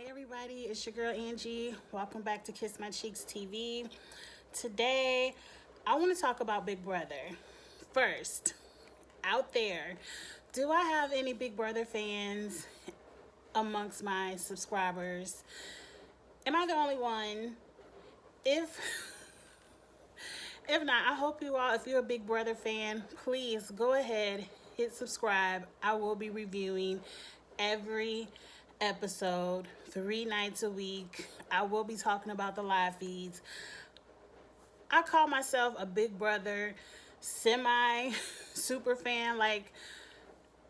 Hey everybody, it's your girl Angie. Welcome back to Kiss My Cheeks TV. Today, I want to talk about Big Brother. First, out there, do I have any Big Brother fans amongst my subscribers? Am I the only one? If if not, I hope you all, if you're a Big Brother fan, please go ahead, hit subscribe. I will be reviewing every episode 3 nights a week. I will be talking about the live feeds. I call myself a Big Brother semi super fan. Like,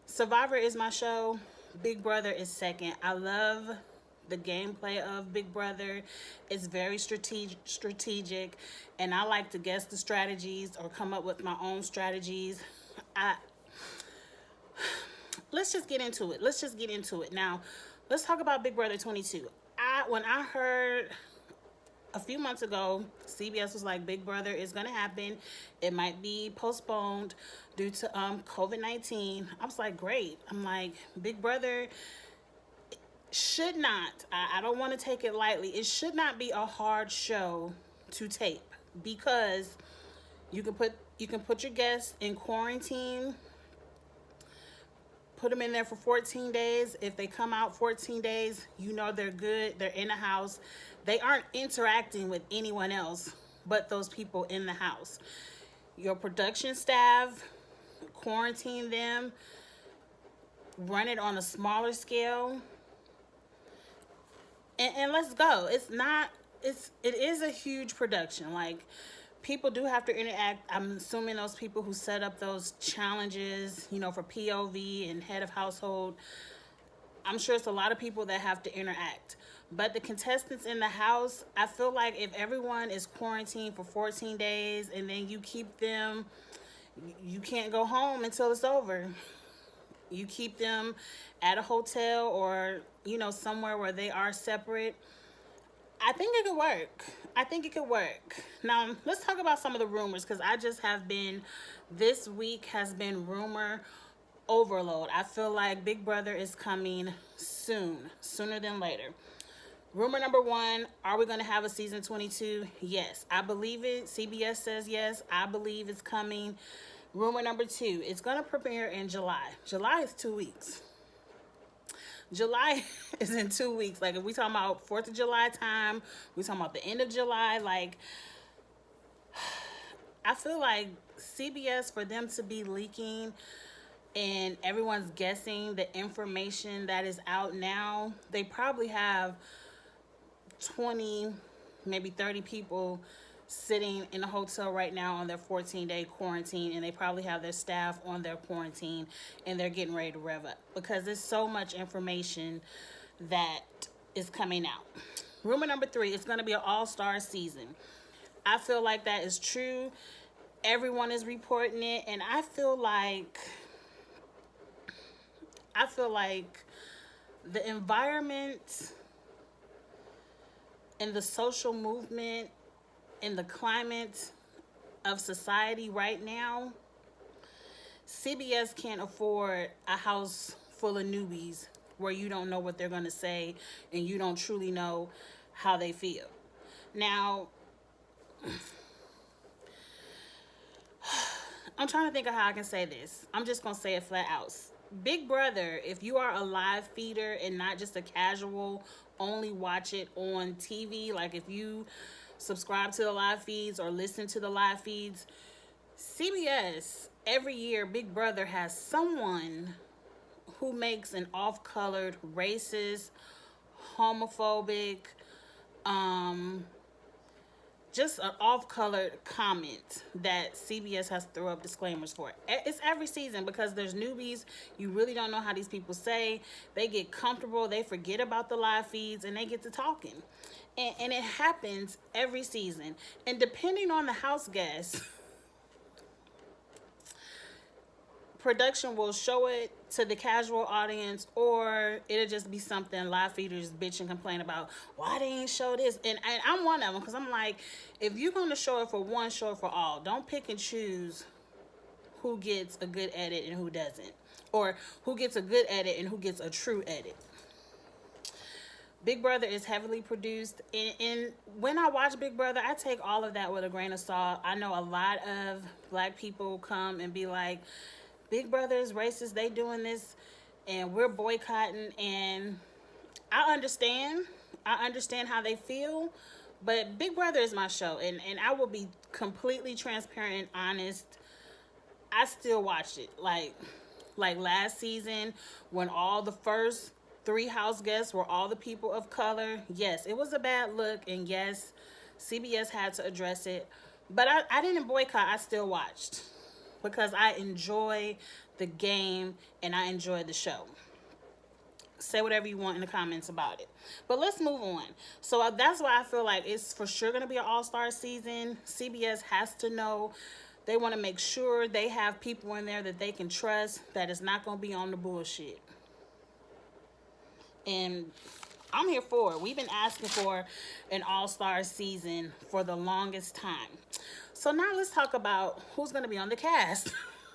Survivor is my show, Big Brother is second. I love the gameplay of Big Brother. It's very strategic, and I like to guess the strategies or come up with my own strategies. I Let's just get into it. Now, let's talk about Big Brother 22. When I heard a few months ago, CBS was like, Big Brother is going to happen. It might be postponed due to COVID-19. I was like, great. I'm like, Big Brother should not, I don't want to take it lightly, it should not be a hard show to tape, because you can put your guests in quarantine, put them in there for 14 days. If they come out 14 days, you know they're good. They're in the house. They aren't interacting with anyone else but those people in the house. Your production staff, quarantine them, run it on a smaller scale, and let's go. It is a huge production. Like, people do have to interact. I'm assuming those people who set up those challenges, for POV and head of household, I'm sure it's a lot of people that have to interact. But the contestants in the house, I feel like if everyone is quarantined for 14 days and then you keep them, you can't go home until it's over. You keep them at a hotel or, somewhere where they are separate. I think it could work. Now, let's talk about some of the rumors, because this week has been rumor overload. I feel like Big Brother is coming sooner than later. Rumor number one, are we going to have a season 22? Yes, I believe it. CBS says yes. I believe it's coming. Rumor number two, it's going to premiere in July. July is 2 weeks. July is in 2 weeks. Like, if we talking about 4th of July time, we talking about the end of July. Like, I feel like CBS, for them to be leaking and everyone's guessing the information that is out now, they probably have 20, maybe 30 people sitting in a hotel right now on their 14-day quarantine, and they probably have their staff on their quarantine, and they're getting ready to rev up because there's so much information that is coming out. Rumor number three, it's going to be an all-star season. I feel like that is true. Everyone is reporting it, and I feel like the environment and the social movement in the climate of society right now, CBS can't afford a house full of newbies where you don't know what they're going to say and you don't truly know how they feel. Now, I'm trying to think of how I can say this. I'm just going to say it flat out. Big Brother, if you are a live feeder and not just a casual, only watch it on TV, like if you subscribe to the live feeds or listen to the live feeds, CBS, every year, Big Brother has someone who makes an off-colored, racist, homophobic, just an off-colored comment that CBS has to throw up disclaimers for. It's every season, because there's newbies. You really don't know how these people say. They get comfortable. They forget about the live feeds, and they get to talking. And it happens every season. And depending on the house guest, production will show it to the casual audience, or it'll just be something live feeders bitch and complain about. Why they ain't show this? And I'm one of them, because I'm like, if you're going to show it for one, show it for all. Don't pick and choose who gets a good edit and who doesn't, or who gets a good edit and who gets a true edit. Big Brother is heavily produced, and when I watch Big Brother, I take all of that with a grain of salt. I know a lot of black people come and be like, Big Brother is racist, they doing this, and we're boycotting, and I understand. I understand how they feel, but Big Brother is my show, and I will be completely transparent and honest. I still watch it. Like last season when all the first three house guests were all the people of color. Yes, it was a bad look, and yes, CBS had to address it. But I didn't boycott. I still watched because I enjoy the game and I enjoy the show. Say whatever you want in the comments about it. But let's move on. So that's why I feel like it's for sure going to be an all-star season. CBS has to know. They want to make sure they have people in there that they can trust, that is not going to be on the bullshit. And I'm here for it. We've been asking for an all-star season for the longest time. So now let's talk about who's going to be on the cast.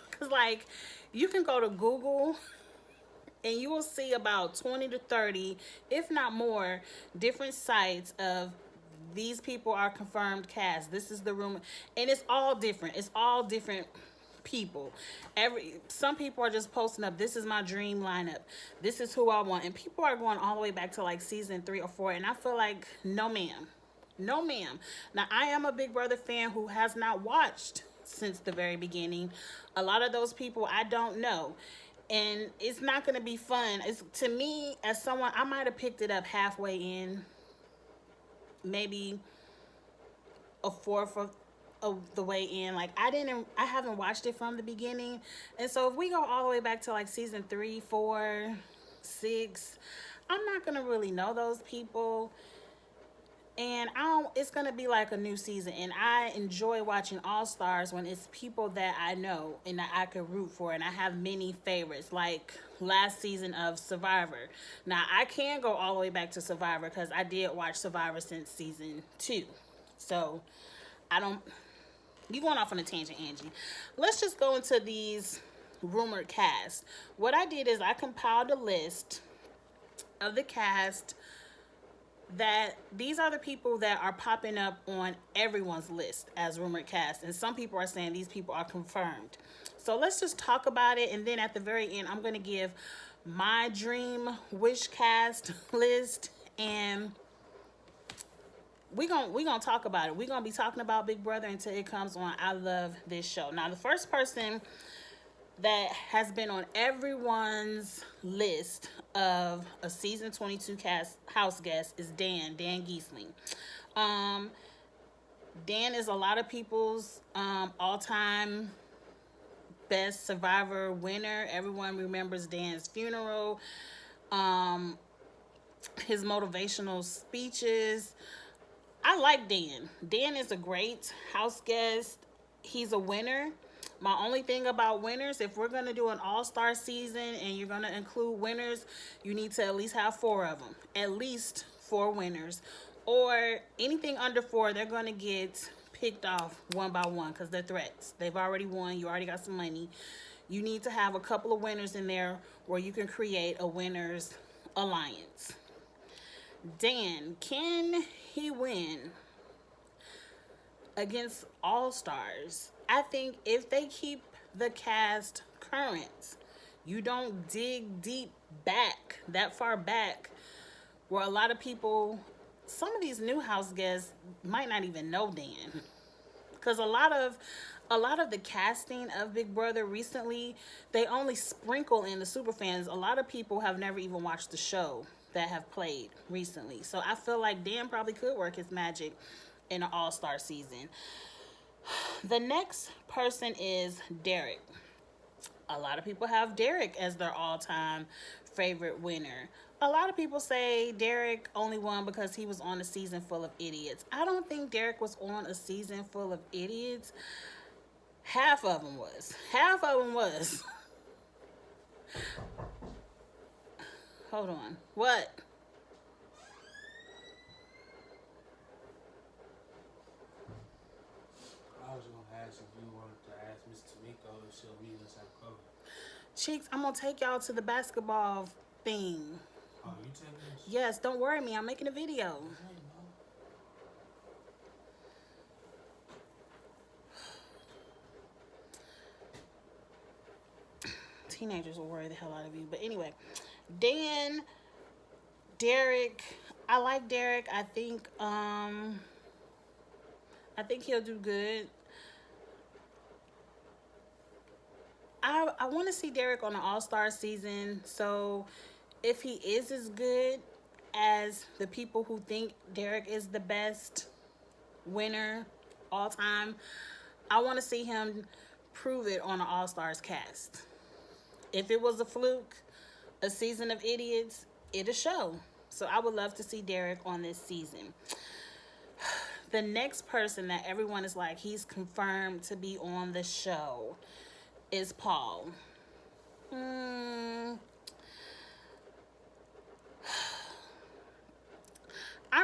Because, like, you can go to Google and you will see about 20 to 30, if not more, different sites of these people are confirmed cast. This is the rumor. And it's all different. It's all different people. Some people are just posting up, this is my dream lineup. This is who I want. And people are going all the way back to like season 3 or 4. And I feel like, no ma'am. No ma'am. Now, I am a Big Brother fan who has not watched since the very beginning. A lot of those people I don't know. And it's not going to be fun. It's, to me, as someone, I might have picked it up halfway in, maybe a fourth of the way in. Like, I haven't watched it from the beginning. And so if we go all the way back to like season 3, 4, 6, I'm not going to really know those people. And it's going to be like a new season. And I enjoy watching All Stars when it's people that I know and that I can root for. And I have many favorites, like last season of Survivor. Now, I can go all the way back to Survivor because I did watch Survivor since season 2. So, you going off on a tangent, Angie. Let's just go into these rumored cast. What I did is I compiled a list of the cast that these are the people that are popping up on everyone's list as rumored cast, and some people are saying these people are confirmed. So let's just talk about it, and then at the very end I'm going to give my dream wish cast list, and we're gonna talk about it. We're gonna be talking about Big Brother until it comes on. I love this show. Now, the first person that has been on everyone's list of a season 22 house guest is Dan Gieseling. Dan is a lot of people's all-time best Survivor winner. Everyone remembers Dan's funeral, his motivational speeches. I like Dan. Dan is a great house guest. He's a winner. My only thing about winners, if we're going to do an all-star season and you're going to include winners, you need to at least have 4 of them. At least 4 winners. Or anything under 4, they're going to get picked off one by one because they're threats. They've already won. You already got some money. You need to have a couple of winners in there where you can create a winners alliance. Dan, can he win against all-stars? I think if they keep the cast current, you don't dig deep back, that far back, where a lot of people, some of these new house guests might not even know Dan. Because a lot of the casting of Big Brother recently, they only sprinkle in the super fans. A lot of people have never even watched the show that have played recently. So I feel like Dan probably could work his magic in an all-star season. The next person is Derek. A lot of people have Derek as their all-time favorite winner. A lot of people say Derek only won because he was on a season full of idiots. I don't think Derek was on a season full of idiots. Half of them was. Hold on. What? I was going to ask if you wanted to ask Miss Tamiko if she'll meet us at Clover. Cheeks, I'm going to take y'all to the basketball thing. Oh, you taking us? Yes, don't worry me. I'm making a video. I know. Teenagers will worry the hell out of you. But anyway, Dan, Derek, I like Derek. I think he'll do good. I want to see Derek on the All-Star season. So if he is as good as the people who think Derek is the best winner all time, I want to see him prove it on the All-Stars cast. If it was a fluke, a season of idiots, it'll show. So I would love to see Derek on this season. The next person that everyone is like, he's confirmed to be on the show is Paul. I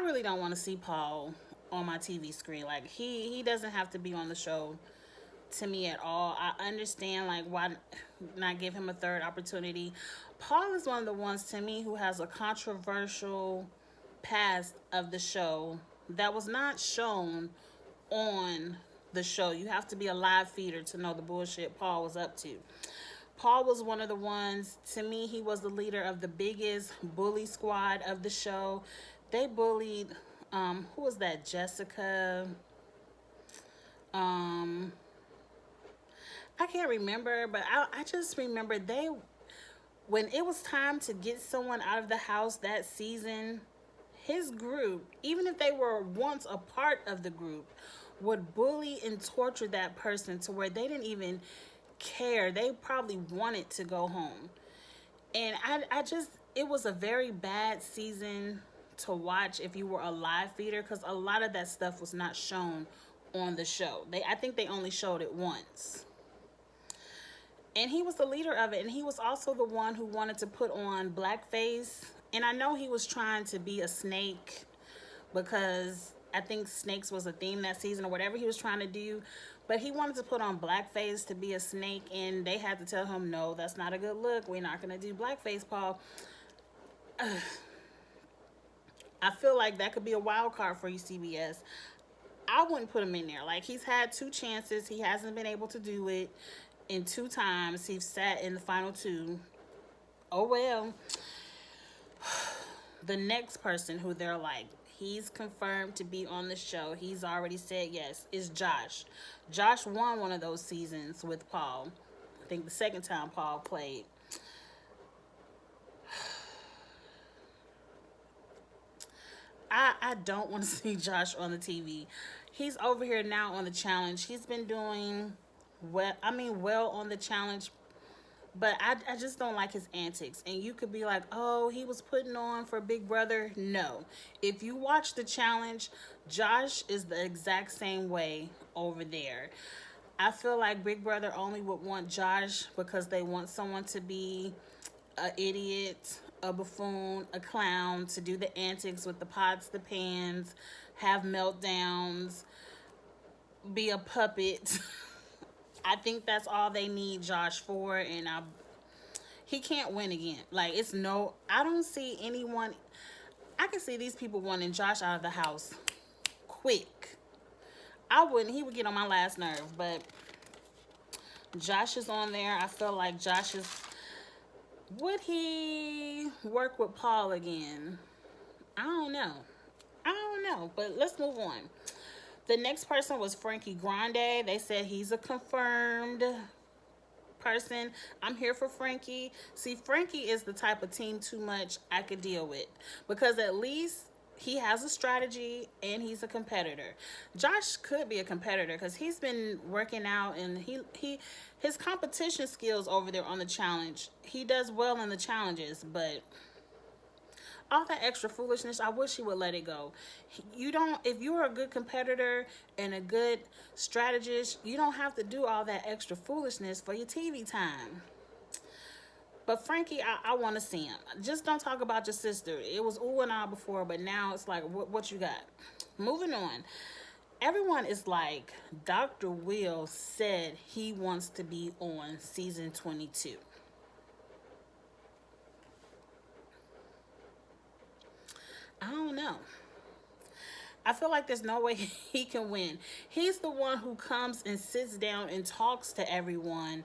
really don't want to see Paul on my TV screen. Like he doesn't have to be on the show to me at all. I understand like why not give him a third opportunity. Paul is one of the ones to me who has a controversial past of the show that was not shown on the show. You have to be a live feeder to know the bullshit Paul was up to. Paul was one of the ones, to me, he was the leader of the biggest bully squad of the show. They bullied, who was that? Jessica. I can't remember, but I just remember when it was time to get someone out of the house that season, his group, even if they were once a part of the group, would bully and torture that person to where they didn't even care. They probably wanted to go home. And I just, it was a very bad season to watch if you were a live feeder, because a lot of that stuff was not shown on the show. I think they only showed it once. And he was the leader of it, and he was also the one who wanted to put on blackface. And I know he was trying to be a snake because I think snakes was a theme that season or whatever he was trying to do. But he wanted to put on blackface to be a snake, and they had to tell him, no, that's not a good look. We're not going to do blackface, Paul. I feel like that could be a wild card for you, CBS. I wouldn't put him in there. Like, he's had 2 chances. He hasn't been able to do it. In 2 times, he's sat in the final 2. Oh, well. The next person who they're like, he's confirmed to be on the show, he's already said yes, is Josh. Josh won one of those seasons with Paul. I think the second time Paul played. I don't want to see Josh on the TV. He's over here now on the challenge. He's been doing well on the challenge, but I just don't like his antics. And you could be like, oh, he was putting on for Big Brother. No. If you watch the challenge, Josh is the exact same way over there. I feel like Big Brother only would want Josh because they want someone to be an idiot, a buffoon, a clown, to do the antics with the pots, the pans, have meltdowns, be a puppet. I think that's all they need Josh for, and he can't win again. Like, I don't see anyone. I can see these people wanting Josh out of the house quick. He would get on my last nerve, but Josh is on there. I feel like would he work with Paul again? I don't know, but let's move on. The next person was Frankie Grande. They said he's a confirmed person. I'm here for Frankie. See, Frankie is the type of team too much I could deal with, because at least he has a strategy and he's a competitor. Josh could be a competitor because he's been working out, and his competition skills over there on the challenge, he does well in the challenges, but all that extra foolishness, I wish he would let it go. If you're a good competitor and a good strategist, you don't have to do all that extra foolishness for your TV time. But Frankie, I want to see him. Just don't talk about your sister. It was ooh and ah before, but now it's like, what you got? Moving on. Everyone is like, Dr. Will said he wants to be on season 22. know. I feel like there's no way he can win. He's the one who comes and sits down and talks to everyone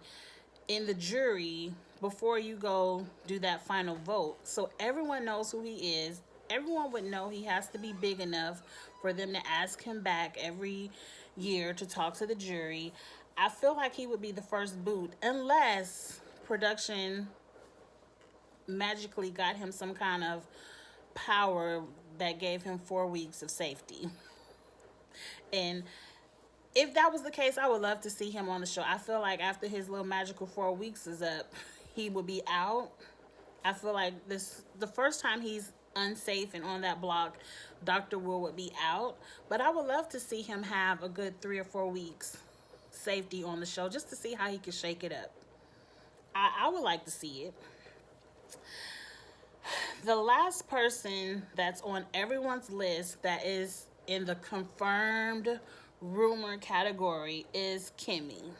in the jury before you go do that final vote. So everyone knows who he is. Everyone would know he has to be big enough for them to ask him back every year to talk to the jury. I feel like he would be the first boot unless production magically got him some kind of power that gave him 4 weeks of safety. And if that was the case, I would love to see him on the show. I feel like after his little magical 4 weeks is up, he would be out. I feel like the first time he's unsafe and on that block, Dr. Will would be out. But I would love to see him have a good 3 or 4 weeks safety on the show just to see how he can shake it up. I would like to see it. The last person that's on everyone's list that is in the confirmed rumor category is Kimmy.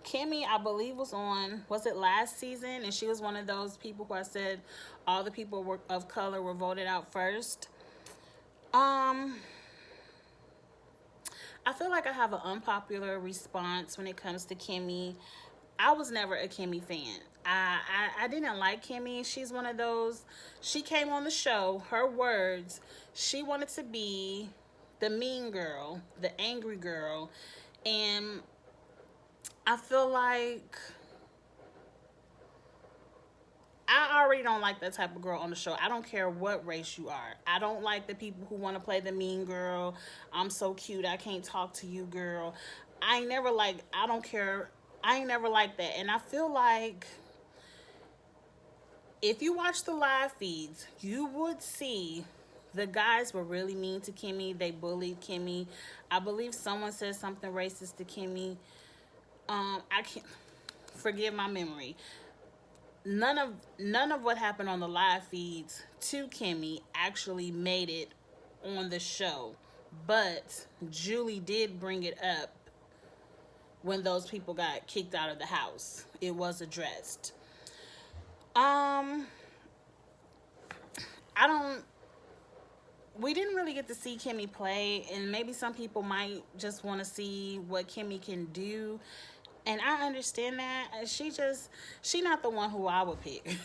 Kimmy, I believe, was it last season? And she was one of those people who I said all the people of color were voted out first. I feel like I have an unpopular response when it comes to Kimmy. I was never a Kimmy fan. I didn't like Kimmy. She's one of those, she came on the show, her words, she wanted to be the mean girl, the angry girl, and I feel like I already don't like that type of girl on the show. I don't care what race you are. I don't like the people who want to play the mean girl. I'm so cute, I can't talk to you, girl. I ain't never like that. And I feel like if you watch the live feeds, you would see the guys were really mean to Kimmy. They bullied Kimmy. I believe someone said something racist to Kimmy. I can't, forgive my memory. None of what happened on the live feeds to Kimmy actually made it on the show. But Julie did bring it up when those people got kicked out of the house. It was addressed. We didn't really get to see Kimmy play, and maybe some people might just want to see what Kimmy can do. And I understand that. She not the one who I would pick.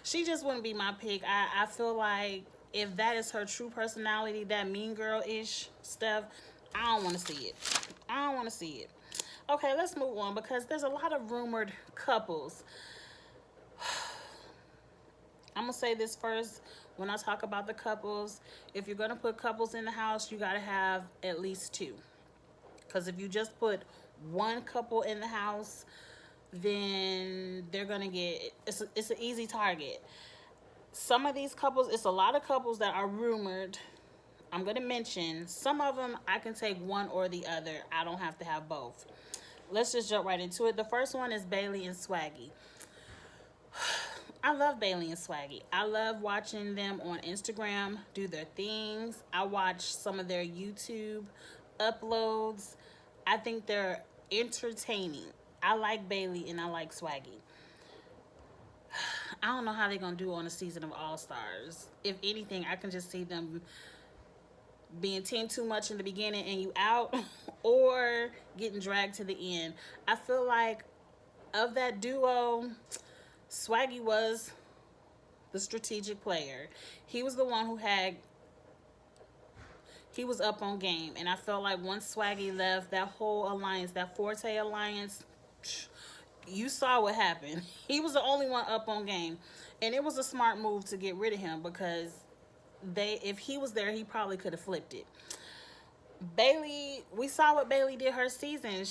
She just wouldn't be my pick. I feel like if that is her true personality, that mean girl-ish stuff, I don't want to see it. Okay, let's move on because there's a lot of rumored couples. I'm going to say this first. When I talk about the couples, if you're going to put couples in the house, you got to have at least two. Because if you just put one couple in the house, then they're going to get, it's an easy target. Some of these couples, it's a lot of couples that are rumored. I'm going to mention some of them. I can take one or the other. I don't have to have both. Let's just jump right into it. The first one is Bailey and Swaggy. I love Bailey and Swaggy. I love watching them on Instagram do their things. I watch some of their YouTube uploads. I think they're entertaining. I like Bailey and I like Swaggy. I don't know how they're going to do on a season of All Stars. If anything, I can just see them being 10 too much in the beginning and you out, or getting dragged to the end. I feel like of that duo, Swaggy was the strategic player. He was the one he was up on game. And I felt like once Swaggy left, that whole alliance, that Forte alliance, you saw what happened. He was the only one up on game. And it was a smart move to get rid of him because if he was there, he probably could have flipped it. Bailey, we saw what Bailey did her season.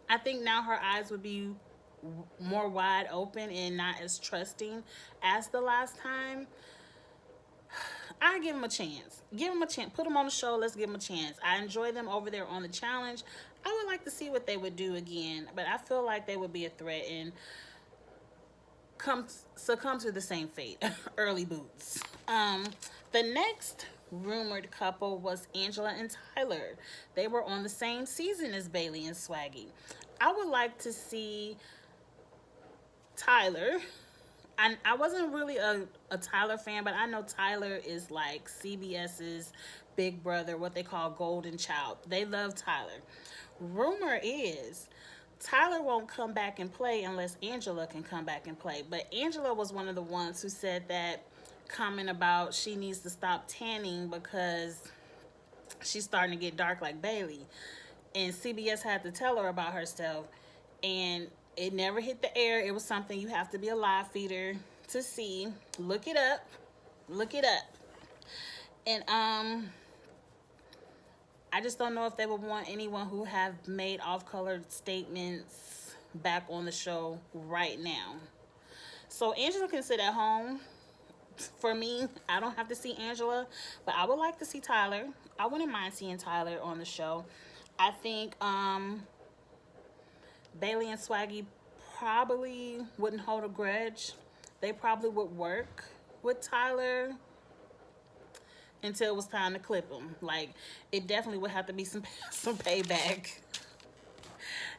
I think now her eyes would be more wide open and not as trusting as the last time. I give him a chance. Put him on the show. Let's give him a chance. I enjoy them over there on the challenge. I would like to see what they would do again, but I feel like they would be a threat and succumb to the same fate. Early boots. The next rumored couple was Angela and Tyler. They were on the same season as Bailey and Swaggy. I would like to see Tyler I wasn't really a Tyler fan, but I know Tyler is like CBS's big brother, what they call golden child. They love Tyler. Rumor is Tyler won't come back and play unless Angela can come back and play. But Angela was one of the ones who said that comment about she needs to stop tanning because she's starting to get dark like Bailey. And CBS had to tell her about herself. And it never hit the air. It was something you have to be a live feeder to see. Look it up. Look it up. And I just don't know if they would want anyone who have made off-color statements back on the show right now. So Angela can sit at home. For me, I don't have to see Angela, but I would like to see Tyler. I wouldn't mind seeing Tyler on the show. I think Bailey and Swaggy probably wouldn't hold a grudge. They probably would work with Tyler until it was time to clip him. Like, it definitely would have to be some payback.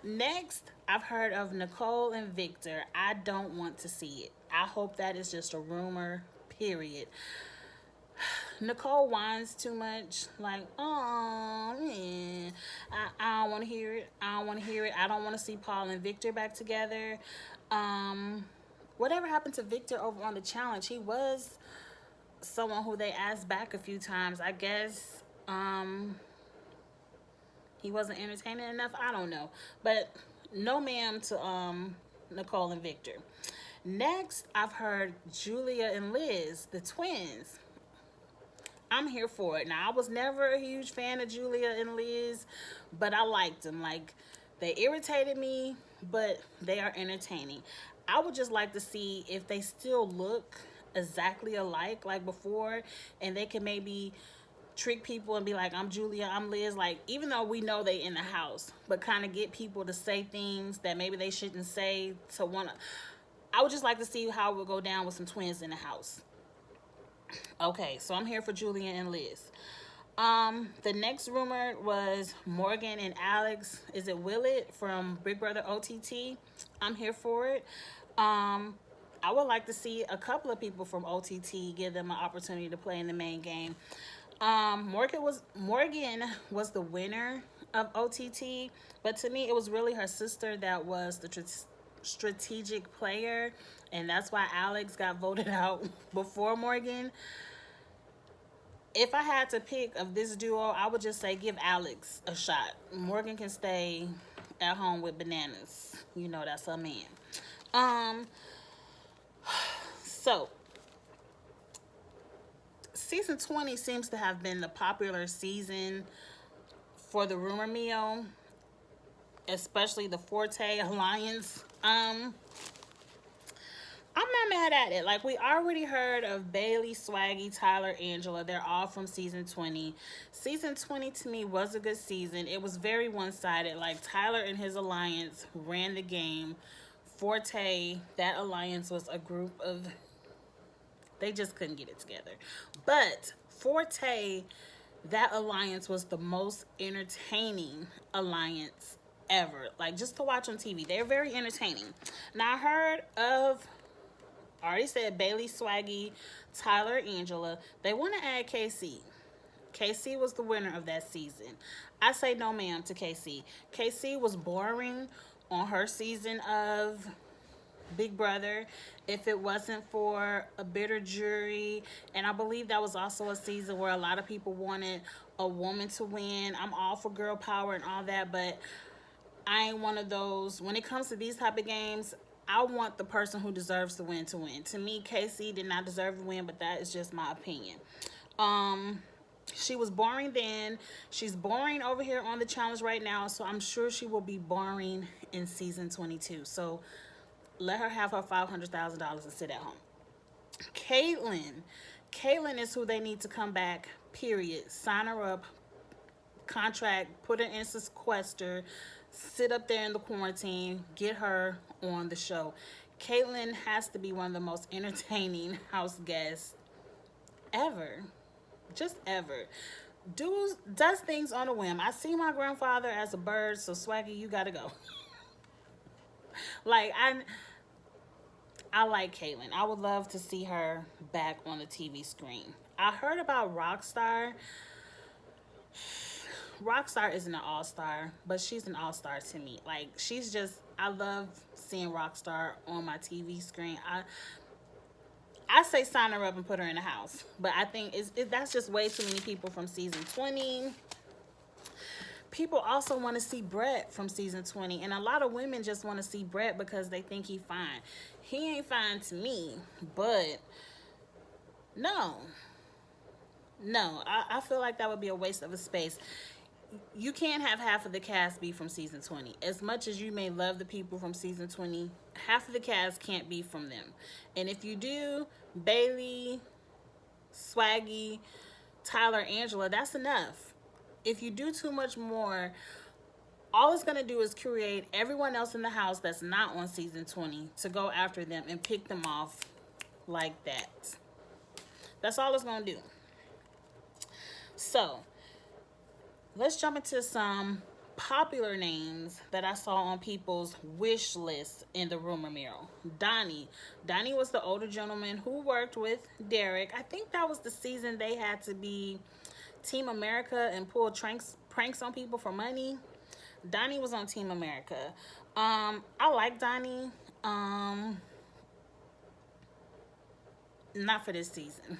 Next, I've heard of Nicole and Victor. I don't want to see it. I hope that is just a rumor, period. Nicole whines too much. Like, oh, man. I don't want to hear it. I don't want to hear it. I don't want to see Paul and Victor back together. Whatever happened to Victor over on the challenge? He was someone who they asked back a few times. I guess he wasn't entertaining enough. I don't know. But no ma'am to Nicole and Victor. Next, I've heard Julia and Liz, the twins. I'm here for it. Now, I was never a huge fan of Julia and Liz, but I liked them. Like, they irritated me, but they are entertaining. I would just like to see if they still look exactly alike like before, and they can maybe trick people and be like, I'm Julia, I'm Liz. Like, even though we know they in the house, but kind of get people to say things that maybe they shouldn't say to one. I would just like to see how it would go down with some twins in the house. Okay, so I'm here for Julia and Liz. The next rumor was Morgan and Alex. Is it Willett from Big Brother OTT? I'm here for it. I would like to see a couple of people from OTT give them an opportunity to play in the main game. Morgan was the winner of OTT, but to me it was really her sister that was the strategic player, and that's why Alex got voted out before Morgan. If I had to pick of this duo, I would just say give Alex a shot. Morgan can stay at home with Bananas. You know that's her man. So season 20 seems to have been the popular season for the rumor mill, especially the Forte Alliance. I'm not mad at it. Like, we already heard of Bailey, Swaggy, Tyler, Angela. They're all from season 20. Season 20 to me was a good season. It was very one-sided. Like, Tyler and his alliance ran the game. Forte, that alliance was a group of... They just couldn't get it together. But Forte, that alliance was the most entertaining alliance ever. Like, just to watch on TV. They're very entertaining. Now, I heard of... I already said Bailey, Swaggy, Tyler, Angela. They want to add KC. KC was the winner of that season. I say no ma'am to KC. KC was boring on her season of Big Brother. If it wasn't for a bitter jury, and I believe that was also a season where a lot of people wanted a woman to win. I'm all for girl power and all that, but I ain't one of those. When it comes to these type of games, I want the person who deserves to win to win. To me, Casey did not deserve to win, but that is just my opinion. She was boring then. She's boring over here on the challenge right now, so I'm sure she will be boring in season 22. So let her have her $500,000 and sit at home. Caitlyn is who they need to come back, period. Sign her up, contract, put her in sequester, sit up there in the quarantine, get her on the show. Caitlyn has to be one of the most entertaining house guests ever. Just ever. Does things on a whim. I see my grandfather as a bird, so Swaggy, you gotta go. Like, I like Caitlyn. I would love to see her back on the TV screen. I heard about Rockstar. Rockstar isn't an all-star, but she's an all-star to me. Like, she's just, I love seeing Rockstar on my TV screen. I say sign her up and put her in the house, but I think that's just way too many people from season 20. People also want to see Brett from season 20, and a lot of women just want to see Brett because they think he fine. He ain't fine to me, but no. No, I feel like that would be a waste of a space. You can't have half of the cast be from season 20. As much as you may love the people from season 20, half of the cast can't be from them. And if you do, Bailey, Swaggy, Tyler, Angela, that's enough. If you do too much more, all it's going to do is create everyone else in the house that's not on season 20 to go after them and pick them off like that. That's all it's going to do. So, let's jump into some popular names that I saw on people's wish list in the rumor mill. Donnie. Donnie was the older gentleman who worked with Derek. I think that was the season they had to be Team America and pull pranks on people for money. Donnie was on Team America. I like Donnie. Not for this season.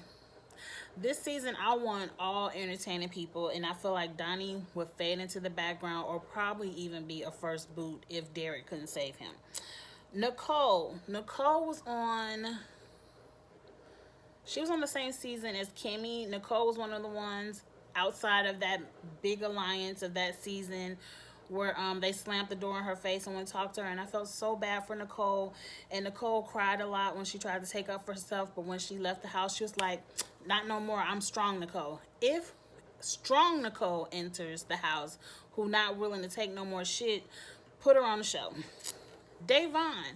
This season, I want all entertaining people, and I feel like Donnie would fade into the background or probably even be a first boot if Derek couldn't save him. Nicole was on... She was on the same season as Kimmy. Nicole was one of the ones outside of that big alliance of that season where they slammed the door in her face and went to talk to her, and I felt so bad for Nicole. And Nicole cried a lot when she tried to take up for herself, but when she left the house, she was like, not no more, I'm strong Nicole. If strong Nicole enters the house, who not willing to take no more shit, put her on the show. Dayvon.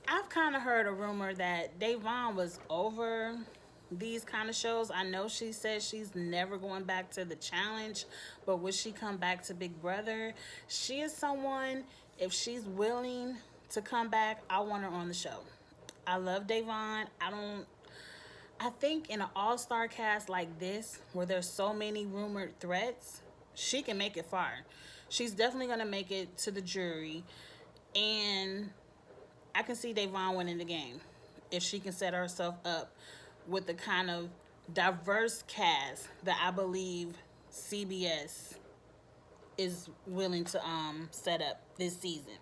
I've kind of heard a rumor that Dayvon was over these kind of shows. I know she said she's never going back to the challenge, but would she come back to Big Brother? She is someone, if she's willing to come back, I want her on the show. I love Dayvon. I think in an all-star cast like this, where there's so many rumored threats, she can make it far. She's definitely going to make it to the jury, and I can see Dayvon winning the game if she can set herself up with the kind of diverse cast that I believe CBS is willing to set up this season.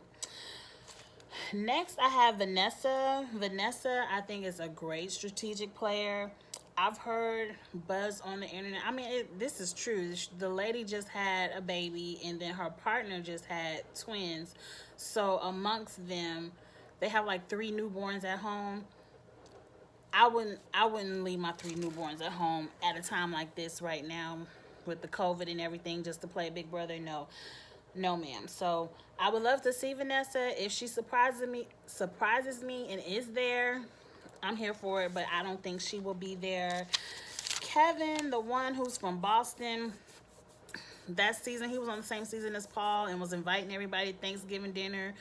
Next, I have Vanessa. Vanessa, I think, is a great strategic player. I've heard buzz on the internet. I mean, this is true. The lady just had a baby, and then her partner just had twins. So amongst them, they have like 3 newborns at home. I wouldn't leave my 3 newborns at home at a time like this right now with the COVID and everything just to play Big Brother. No, ma'am. So I would love to see Vanessa. If she surprises me and is there, I'm here for it, but I don't think she will be there. Kevin, the one who's from Boston, that season, he was on the same season as Paul and was inviting everybody to Thanksgiving dinner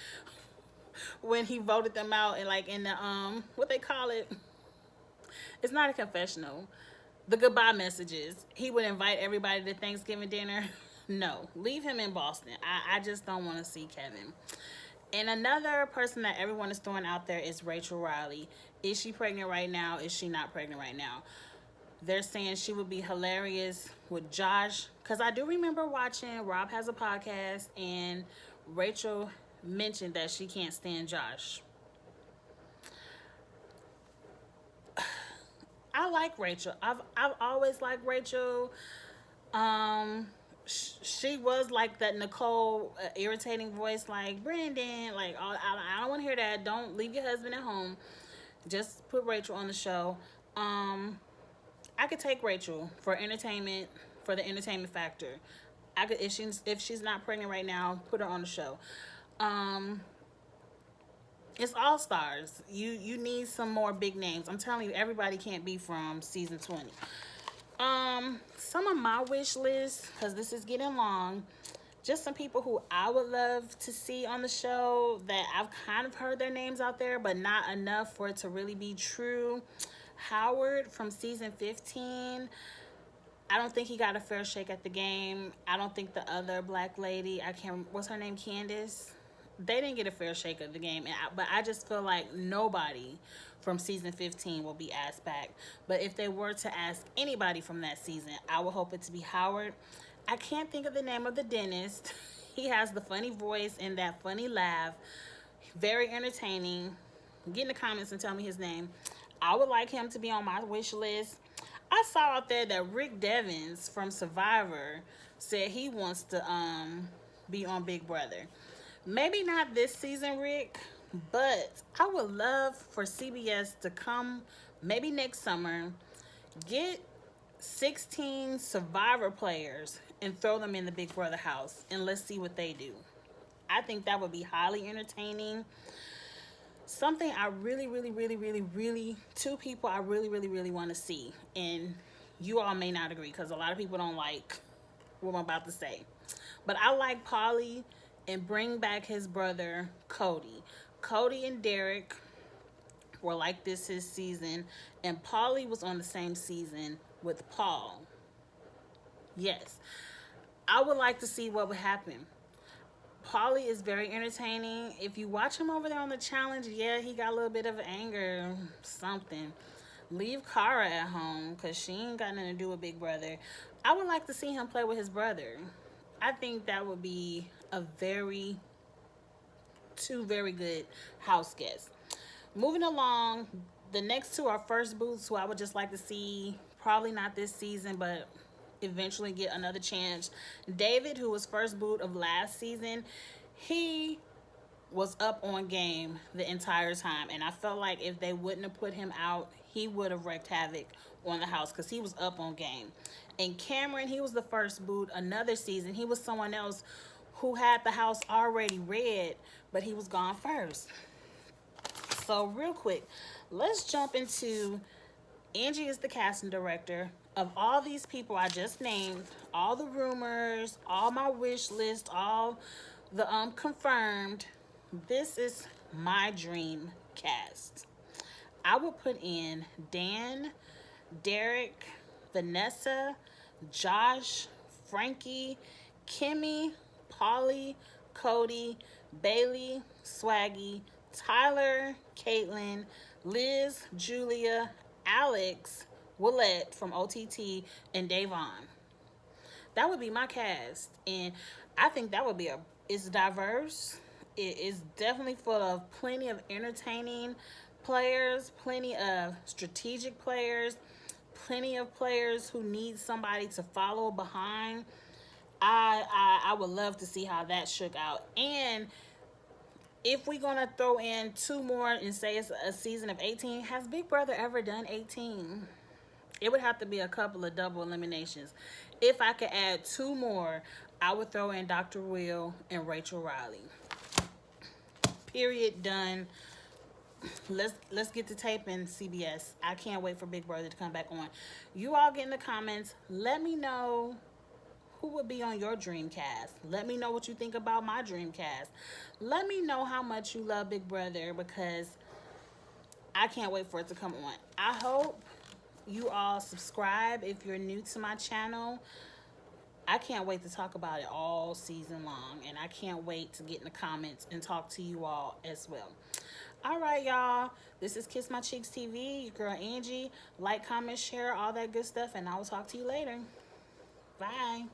when he voted them out, and like in the what they call it, it's not a confessional, the goodbye messages, he would invite everybody to Thanksgiving dinner. No, leave him in Boston. I just don't want to see Kevin. And another person that everyone is throwing out there is Rachel Riley. Is she pregnant right now? Is she not pregnant right now? They're saying she would be hilarious with Josh, because I do remember watching Rob Has a Podcast, and Rachel mentioned that she can't stand Josh. I like Rachel. I've always liked Rachel. She was like that Nicole, irritating voice, like Brandon, like I don't want to hear that. Don't leave your husband at home. Just put Rachel on the show. I could take Rachel for entertainment, for the entertainment factor. I could, if she's not pregnant right now, put her on the show. It's all stars. You need some more big names. I'm telling you, everybody can't be from season 20. Some of my wish list, because this is getting long. Just some people who I would love to see on the show that I've kind of heard their names out there, but not enough for it to really be true. Howard from season 15. I don't think he got a fair shake at the game. I don't think the other black lady, I can't, what's her name, Candace? They didn't get a fair shake at the game. But I just feel like nobody from season 15 will be asked back. But if they were to ask anybody from that season, I would hope it to be Howard. I can't think of the name of the dentist. He has the funny voice and that funny laugh. Very entertaining. Get in the comments and tell me his name. I would like him to be on my wish list. I saw out there that Rick Devens from Survivor said he wants to be on Big Brother. Maybe not this season, Rick, but I would love for CBS to come maybe next summer, get 16 Survivor players and throw them in the Big Brother house and let's see what they do. I think that would be highly entertaining. Something I really, two people I really want to see. And you all may not agree because a lot of people don't like what I'm about to say. But I like Paulie and bring back his brother, Cody. Cody and Derek were like this season. And Paulie was on the same season with Paul. Yes. I would like to see what would happen. Paulie is very entertaining. If you watch him over there on the challenge, yeah, he got a little bit of anger, something. Leave Cara at home because she ain't got nothing to do with Big Brother. I would like to see him play with his brother. I think that would be two very good house guests. Moving along, the next two are first boots who I would just like to see, probably not this season, but eventually get another chance. David, who was first boot of last season, he was up on game the entire time, and I felt like if they wouldn't have put him out, he would have wreaked havoc on the house because he was up on game. And Cameron, he was the first boot another season. He was someone else who had the house already red, but he was gone first. So real quick, let's jump into Angie is the casting director. Of all these people I just named, all the rumors, all my wish list, all the confirmed, this is my dream cast. I would put in Dan, Derek, Vanessa, Josh, Frankie, Kimmy, Polly, Cody, Bailey, Swaggy, Tyler, Caitlin, Liz, Julia, Alex, Willette from OTT, and Davon. That would be my cast, and I think that would be it's diverse. It is definitely full of plenty of entertaining players, plenty of strategic players, plenty of players who need somebody to follow behind. I would love to see how that shook out. And if we're going to throw in two more and say it's a season of 18, has Big Brother ever done 18? It would have to be a couple of double eliminations. If I could add two more, I would throw in Dr. Will and Rachel Riley. Period. Done. Let's get to taping, CBS. I can't wait for Big Brother to come back on. You all get in the comments. Let me know who would be on your dream cast. Let me know what you think about my dream cast. Let me know how much you love Big Brother because I can't wait for it to come on. I hope you all subscribe if you're new to my channel. I can't wait to talk about it all season long, and I can't wait to get in the comments and talk to you all as well. All right, y'all. This is Kiss My Cheeks TV, your girl Angie. Like, comment, share, all that good stuff, and I will talk to you later. Bye.